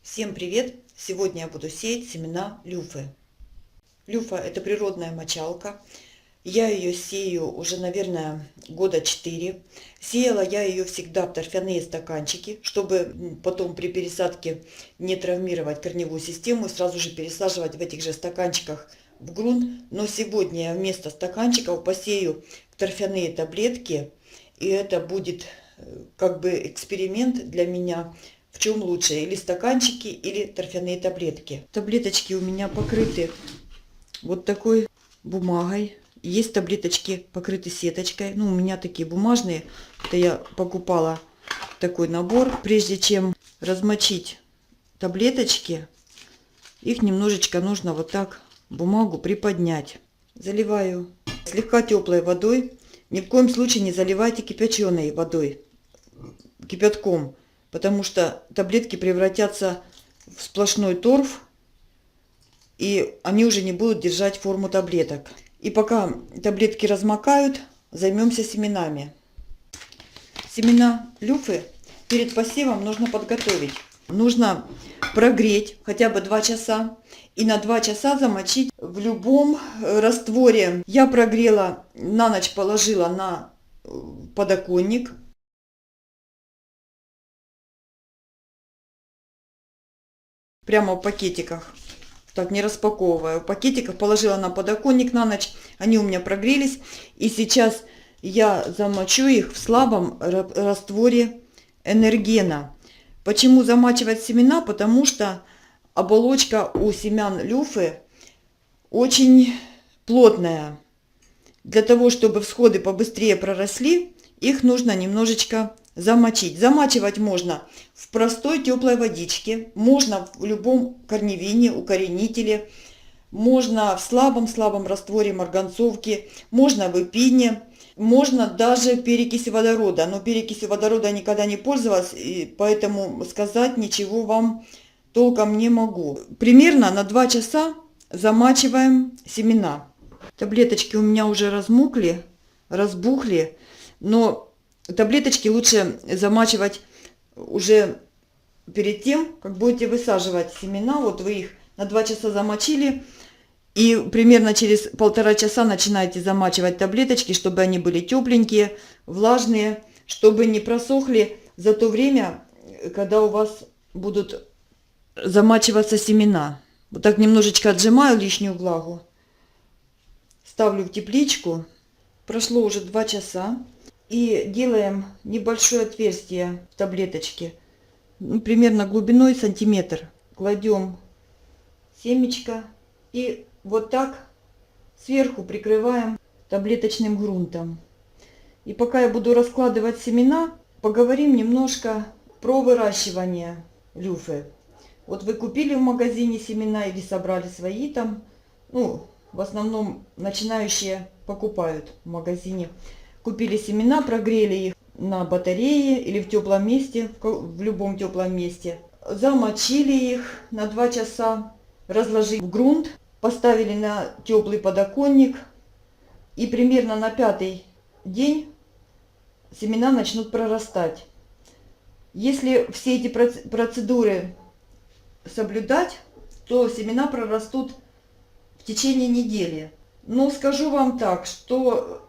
Всем привет! Сегодня я буду сеять семена люфы. Люфа — это природная мочалка. Я ее сею уже, наверное, года 4. Сеяла я ее всегда в торфяные стаканчики, чтобы потом при пересадке не травмировать корневую систему, сразу же пересаживать в этих же стаканчиках в грунт. Но сегодня я вместо стаканчиков посею в торфяные таблетки, и это будет как бы эксперимент для меня. В чем лучше, или стаканчики, или торфяные таблетки. Таблеточки у меня покрыты вот такой бумагой. Есть таблеточки покрыты сеточкой. Ну, у меня такие бумажные. Это я покупала такой набор. Прежде чем размочить таблеточки, их немножечко нужно вот так бумагу приподнять. Заливаю слегка теплой водой. Ни в коем случае не заливайте кипяченой водой, кипятком. Потому что таблетки превратятся в сплошной торф, и они уже не будут держать форму таблеток. И пока таблетки размокают, займемся семенами. Семена люфы перед посевом нужно подготовить. Нужно прогреть хотя бы 2 часа и на 2 часа замочить в любом растворе. Я прогрела, на ночь положила на подоконник. Прямо в пакетиках, так не распаковывая, в пакетиках положила на подоконник на ночь. Они у меня прогрелись, и сейчас я замочу их в слабом растворе энергена. Почему замачивать семена? Потому что оболочка у семян люфы очень плотная. Для того, чтобы всходы побыстрее проросли, их нужно немножечко замочить. Замачивать можно в простой теплой водичке, можно в любом корневине, укоренителе, можно в слабом растворе марганцовки, можно в эпине, можно даже перекиси водорода. Но перекисью водорода я никогда не пользовалась, и поэтому сказать ничего вам толком не могу. Примерно на 2 часа замачиваем семена. Таблеточки у меня уже размокли, разбухли, но таблеточки лучше замачивать уже перед тем, как будете высаживать семена. Вот вы их на 2 часа замочили, и примерно через 1,5 часа начинаете замачивать таблеточки, чтобы они были тепленькие, влажные, чтобы не просохли за то время, когда у вас будут замачиваться семена. Вот так немножечко отжимаю лишнюю влагу. Ставлю в тепличку. Прошло уже 2 часа. И делаем небольшое отверстие в таблеточке. Примерно глубиной сантиметр. Кладем семечко. И вот так сверху прикрываем таблеточным грунтом. И пока я буду раскладывать семена, поговорим немножко про выращивание люфы. Вот вы купили в магазине семена или собрали свои там. Ну, в основном начинающие покупают в магазине. Купили семена, прогрели их на батарее или в теплом месте, в любом теплом месте. Замочили их на 2 часа, разложили в грунт, поставили на теплый подоконник. И примерно на 5-й день семена начнут прорастать. Если все эти процедуры соблюдать, то семена прорастут в течение недели. Но скажу вам так, что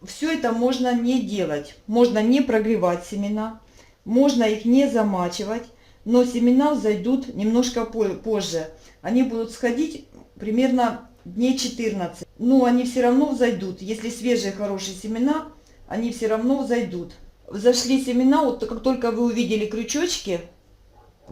все это можно не делать. Можно не прогревать семена, можно их не замачивать, но семена взойдут немножко позже. Они будут сходить примерно дней 14. Но они все равно взойдут. Если свежие хорошие семена, они все равно взойдут. Взошли семена, вот как только вы увидели крючочки,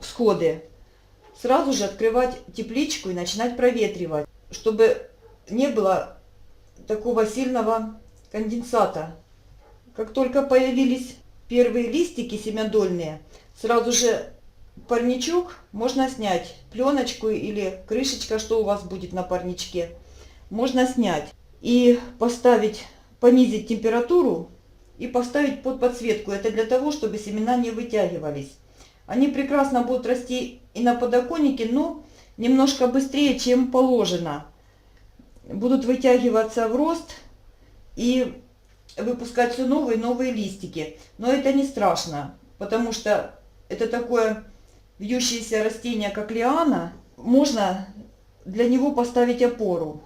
всходы, сразу же открывать тепличку и начинать проветривать, чтобы не было такого сильного конденсата. Как только появились первые листики семядольные, сразу же парничок можно снять, пленочку или крышечка, что у вас будет на парничке, можно снять и поставить, понизить температуру и поставить под подсветку. Это для того, чтобы семена не вытягивались. Они прекрасно будут расти и на подоконнике, но немножко быстрее, чем положено. Будут вытягиваться в рост и выпускать все новые и новые листики. Но это не страшно, потому что это такое вьющееся растение, как лиана, можно для него поставить опору.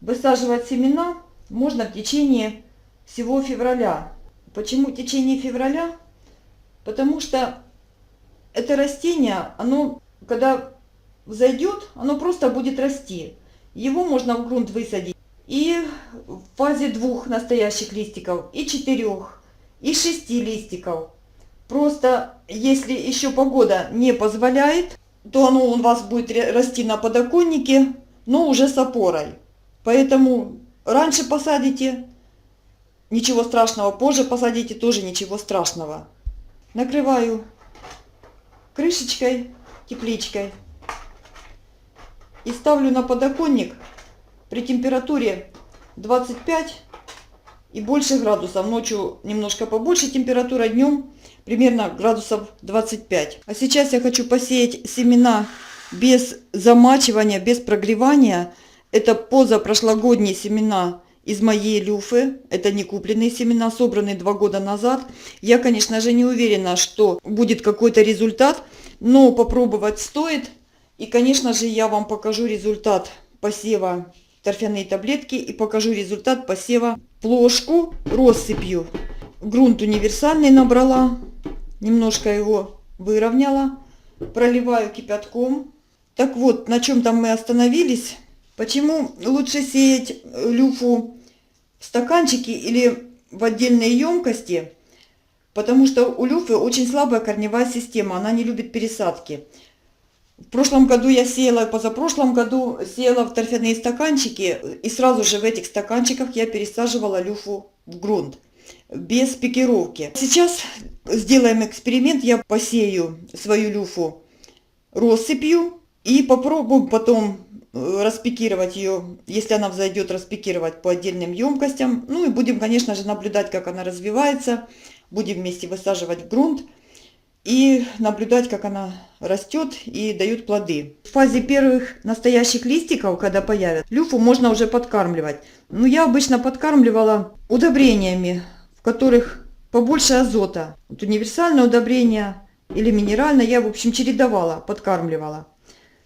Высаживать семена можно в течение всего февраля. Почему в течение февраля? Потому что это растение, оно, когда взойдет, оно просто будет расти. Его можно в грунт высадить и в фазе 2 настоящих листиков, и 4, и 6 листиков. Просто если еще погода не позволяет, то оно у вас будет расти на подоконнике, но уже с опорой. Поэтому раньше посадите, ничего страшного, позже посадите, тоже ничего страшного. Накрываю крышечкой, тепличкой и ставлю на подоконник при температуре 25 и больше градусов. Ночью немножко побольше температура, днем примерно градусов 25. А сейчас я хочу посеять семена без замачивания, без прогревания. Это позапрошлогодние семена из моей люфы. Это не купленные семена, собранные 2 года назад. Я, конечно же, не уверена, что будет какой-то результат, но попробовать стоит. И, конечно же, я вам покажу результат посева торфяные таблетки и покажу результат посева плошку россыпью. Грунт универсальный набрала, немножко его выровняла, проливаю кипятком. Так вот, на чем там мы остановились. Почему лучше сеять люфу в стаканчике или в отдельные емкости? Потому что у люфы очень слабая корневая система, она не любит пересадки. В прошлом году я сеяла, позапрошлом году сеяла в торфяные стаканчики, и сразу же в этих стаканчиках я пересаживала люфу в грунт, без пикировки. Сейчас сделаем эксперимент, я посею свою люфу россыпью и попробую потом распикировать ее, если она взойдет, распикировать по отдельным емкостям. Ну и будем, конечно же, наблюдать, как она развивается, будем вместе высаживать в грунт и наблюдать, как она растет и дает плоды. В фазе первых настоящих листиков, когда появятся, люфу можно уже подкармливать. Но я обычно подкармливала удобрениями, в которых побольше азота. Вот универсальное удобрение или минеральное, я, в общем, чередовала, подкармливала.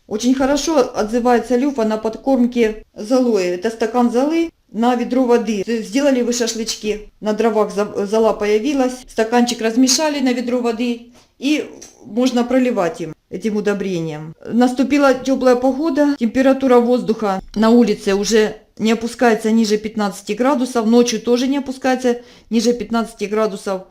Очень хорошо отзывается люфа на подкормке золой. Это стакан золы на ведро воды. Сделали вы шашлычки, на дровах зола появилась, стаканчик размешали на ведро воды и можно проливать им, этим удобрением. Наступила теплая погода, температура воздуха на улице уже не опускается ниже 15 градусов, ночью тоже не опускается ниже 15 градусов.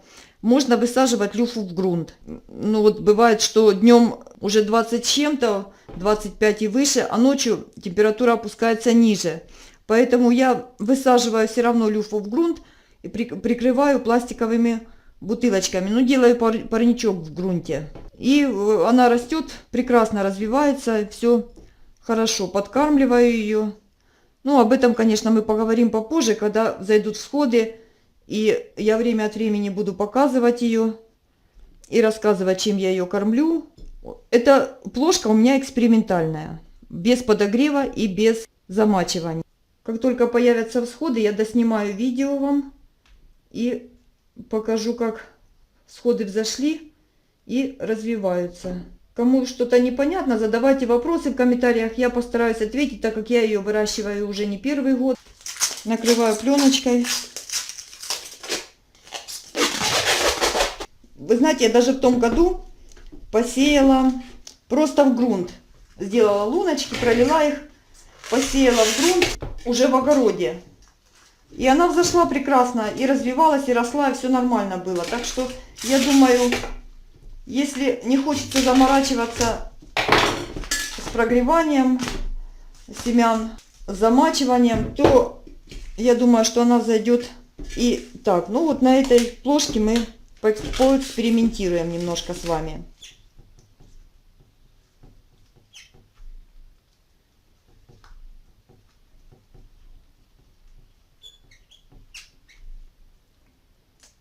Можно высаживать люфу в грунт. Ну вот бывает, что днем уже 20 с чем-то, 25 и выше, а ночью температура опускается ниже. Поэтому я высаживаю все равно люфу в грунт и прикрываю пластиковыми бутылочками. Ну, делаю парничок в грунте. И она растет, прекрасно развивается, все хорошо. Подкармливаю ее. Ну, об этом, конечно, мы поговорим попозже, когда взойдут всходы. И я время от времени буду показывать ее и рассказывать, чем я ее кормлю. Эта плошка у меня экспериментальная, без подогрева и без замачивания. Как только появятся всходы, я доснимаю видео вам и покажу, как всходы взошли и развиваются. Кому что-то непонятно, задавайте вопросы в комментариях, я постараюсь ответить, так как я ее выращиваю уже не первый год. Накрываю пленочкой. Вы знаете, я даже в том году посеяла просто в грунт. Сделала луночки, пролила их, посеяла в грунт уже в огороде. И она взошла прекрасно, и развивалась, и росла, и все нормально было. Так что, я думаю, если не хочется заморачиваться с прогреванием семян, с замачиванием, то я думаю, что она взойдет и так. Ну вот на этой плошке мы поэкспериментируем немножко с вами.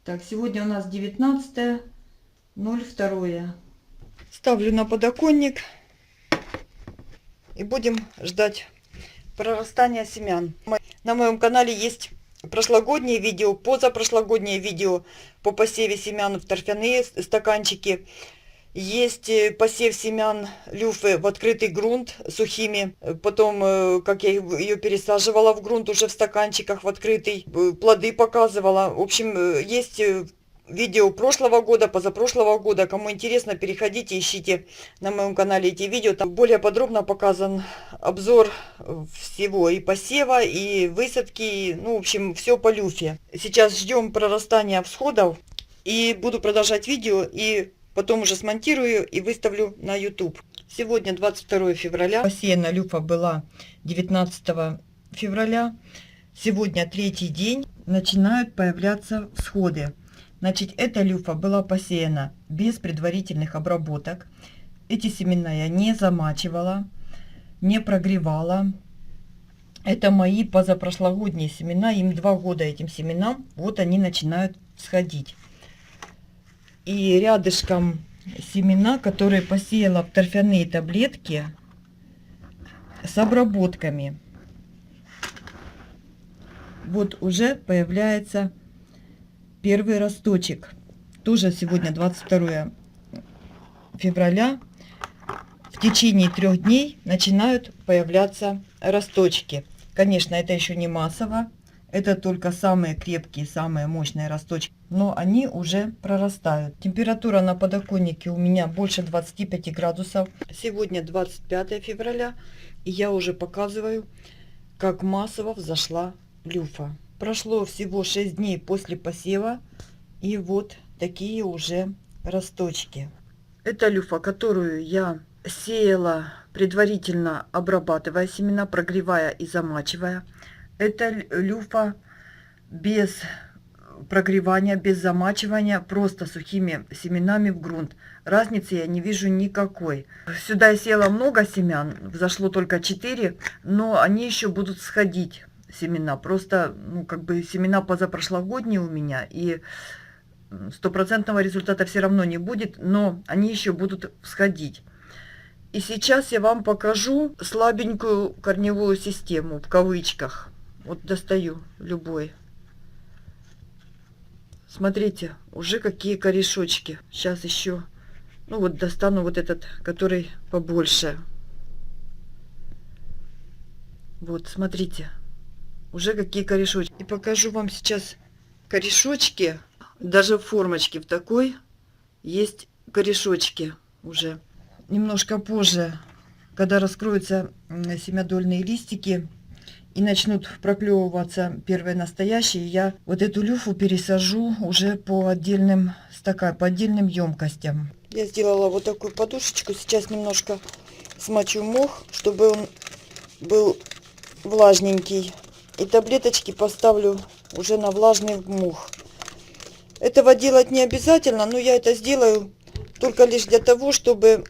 Так, сегодня у нас 19.02. Ставлю на подоконник и будем ждать прорастания семян. На моем канале есть прошлогодние видео, позапрошлогодние видео по посеве семян в торфяные стаканчики. Есть посев семян люфы в открытый грунт сухими. Потом, как я ее пересаживала в грунт уже в стаканчиках в открытый, плоды показывала. В общем, есть видео прошлого года, позапрошлого года. Кому интересно, переходите, ищите на моем канале эти видео. Там более подробно показан обзор всего и посева, и высадки, ну, в общем, все по люфе. Сейчас ждем прорастания всходов и буду продолжать видео, и потом уже смонтирую и выставлю на YouTube. Сегодня 22 февраля. Посеяна люфа была 19 февраля. Сегодня третий день. Начинают появляться всходы. Значит, эта люфа была посеяна без предварительных обработок. Эти семена я не замачивала, не прогревала. Это мои позапрошлогодние семена. Им 2 года этим семенам. Вот они начинают всходить. И рядышком семена, которые посеяла в торфяные таблетки с обработками. Вот уже появляется первый росточек. Тоже сегодня 22 февраля. В течение 3 дней начинают появляться росточки. Конечно, это еще не массово. Это только самые крепкие, самые мощные росточки. Но они уже прорастают. Температура на подоконнике у меня больше 25 градусов. Сегодня 25 февраля. И я уже показываю, как массово взошла люфа. Прошло всего 6 дней после посева. И вот такие уже росточки. Это люфа, которую я сеяла, предварительно обрабатывая семена, прогревая и замачивая. Это люфа без прогревания, без замачивания, просто сухими семенами в грунт. Разницы я не вижу никакой. Сюда я сеяла много семян, взошло только 4, но они еще будут сходить, семена. Просто, ну, как бы семена позапрошлогодние у меня, и стопроцентного результата все равно не будет, но они еще будут всходить. И сейчас я вам покажу слабенькую корневую систему, в кавычках. Вот достаю любой. Смотрите, уже какие корешочки. Сейчас еще, ну вот достану вот этот, который побольше. Вот, смотрите, уже какие корешочки. И покажу вам сейчас корешочки. Даже в формочке в такой есть корешочки уже. Немножко позже, когда раскроются семядольные листики и начнут проклевываться первые настоящие, я вот эту люфу пересажу уже по отдельным стаканам, по отдельным емкостям. Я сделала вот такую подушечку. Сейчас немножко смочу мох, чтобы он был влажненький. И таблеточки поставлю уже на влажный мох. Этого делать не обязательно, но я это сделаю только лишь для того, чтобы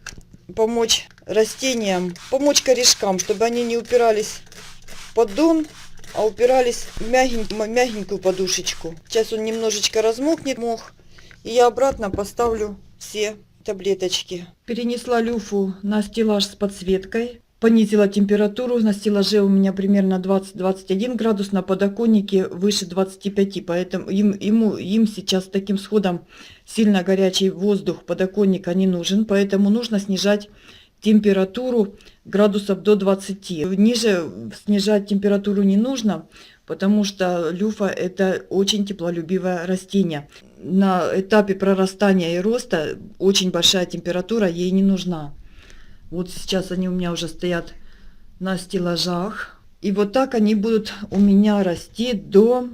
помочь растениям, помочь корешкам, чтобы они не упирались в поддон, а упирались в мягенькую подушечку. Сейчас он немножечко размокнет, мох, и я обратно поставлю все таблеточки. Перенесла люфу на стеллаж с подсветкой. Понизила температуру. На стеллаже у меня примерно 20-21 градус, на подоконнике выше 25. Поэтому им сейчас таким сходом сильно горячий воздух подоконника не нужен. Поэтому нужно снижать температуру градусов до 20. Ниже снижать температуру не нужно, потому что люфа это очень теплолюбивое растение. На этапе прорастания и роста очень большая температура ей не нужна. Вот сейчас они у меня уже стоят на стеллажах. И вот так они будут у меня расти до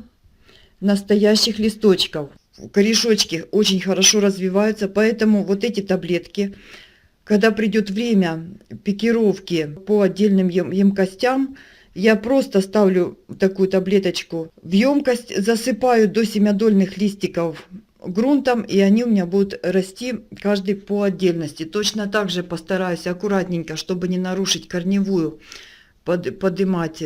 настоящих листочков. Корешочки очень хорошо развиваются, поэтому вот эти таблетки, когда придет время пикировки по отдельным емкостям, я просто ставлю такую таблеточку в емкость, засыпаю до семядольных листиков грунтом, и они у меня будут расти каждый по отдельности. Точно так же постараюсь аккуратненько, чтобы не нарушить корневую, поднимать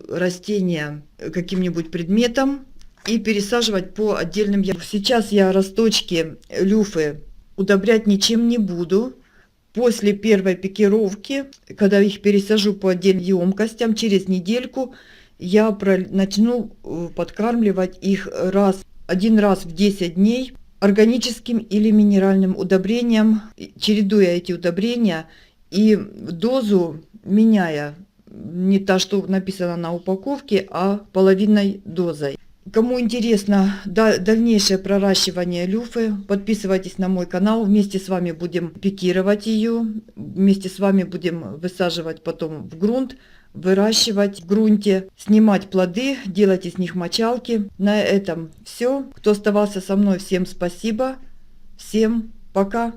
растения каким-нибудь предметом и пересаживать по отдельным. Сейчас я росточки люфы удобрять ничем не буду. После первой пикировки, когда их пересажу по отдельным емкостям, через недельку я начну подкармливать их один раз в 10 дней органическим или минеральным удобрением, чередуя эти удобрения и дозу меняя, не та, что написано на упаковке, а половинной дозой. Кому интересно дальнейшее проращивание люфы, подписывайтесь на мой канал. Вместе с вами будем пикировать ее, вместе с вами будем высаживать потом в грунт, выращивать в грунте, снимать плоды, делать из них мочалки. На этом все. Кто оставался со мной, всем спасибо. Всем пока.